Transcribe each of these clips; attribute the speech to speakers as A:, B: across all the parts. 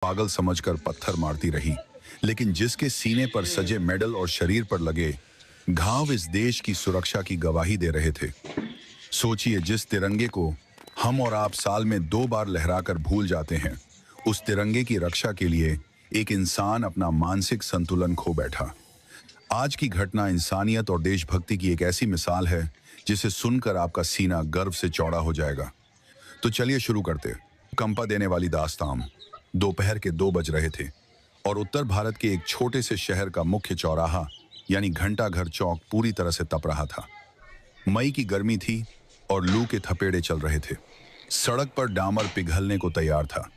A: पागल समझकर पत्थर मारती रही, लेकिन जिसके सीने पर सजे मेडल और शरीर पर लगे घाव इस देश की सुरक्षा की गवाही दे रहे थे। सोचिए, जिस तिरंगे को हम और आप साल में 2 बार लहराकर भूल जाते हैं, उस तिरंगे की रक्षा के लिए एक इंसान अपना मानसिक संतुलन खो बैठा। आज की घटना इंसानियत और देशभक्ति की एक ऐसी मिसाल है जिसे सुनकर आपका सीना गर्व से चौड़ा हो जाएगा। तो चलिए शुरू करते। कंपा देने वाली दास्तान। दोपहर के 2 बज रहे थे और उत्तर भारत के एक छोटे से शहर का मुख्य चौराहा यानी घंटाघर चौक पूरी तरह से तप रहा था। मई की गर्मी थी और लू के थपेड़े चल रहे थे। सड़क पर डामर पिघलने को तैयार था।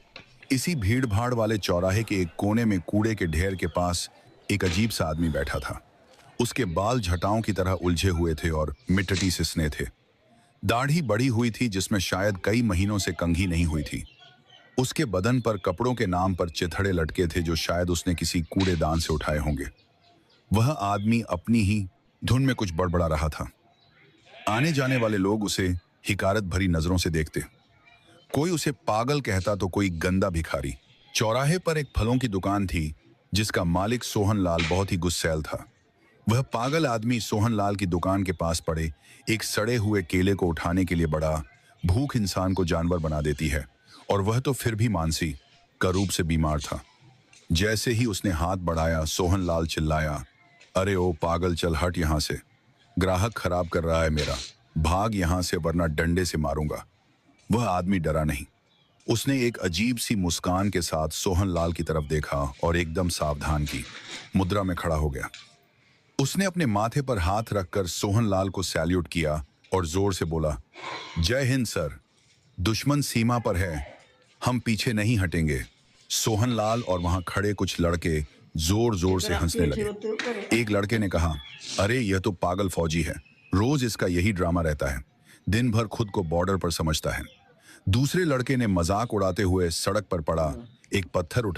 A: इसी भीड़ भाड़ वाले चौराहे के एक कोने में कूड़े के ढेर के पास एक अजीब सा आदमी बैठा था। उसके बाल झटाओं की तरह उलझे हुए थे और मिट्टी से सने थे। दाढ़ी बढ़ी हुई थी जिसमें शायद कई महीनों से कंघी नहीं हुई थी। उसके बदन पर कपड़ों के नाम पर चिथड़े लटके थे जो शायद उसने किसी कूड़ेदान से उठाए होंगे। वह आदमी अपनी ही धुन में कुछ बड़बड़ा रहा था। आने जाने वाले लोग उसे हिकारत भरी नजरों से देखते। कोई उसे पागल कहता तो कोई गंदा भिखारी। चौराहे पर एक फलों की दुकान थी जिसका मालिक सोहन लाल बहुत ही गुस्सैल था। वह पागल आदमी सोहन लाल की दुकान के पास पड़े एक सड़े हुए केले को उठाने के लिए बड़ा। भूख इंसान को जानवर बना देती है, और वह तो फिर भी मानसी का रूप से बीमार था। जैसे ही उसने हाथ बढ़ाया, सोहन लाल चिल्लाया, अरे ओ पागल, चल हट यहाँ से, ग्राहक खराब कर रहा है मेरा, भाग यहाँ से वरना डंडे से मारूंगा। वह आदमी डरा नहीं। उसने एक अजीब सी मुस्कान के साथ सोहन लाल की तरफ देखा और एकदम सावधान की मुद्रा में खड़ा हो गया। उसने अपने माथे पर हाथ रखकर सोहन लाल को सैल्यूट किया और जोर से बोला, जय हिंद सर, दुश्मन सीमा पर है, हम पीछे नहीं हटेंगे। सोहन लाल और वहां खड़े कुछ लड़के जोर जोर से हंसने लगे। एक लड़के ने कहा, अरे यह तो पागल फौजी है, रोज इसका यही ड्रामा रहता है, दिन भर खुद को बॉर्डर पर समझता है। दूसरे लड़के ने मजाक उड़ाते हुए सड़क पर पड़ा एक पत्थर उठा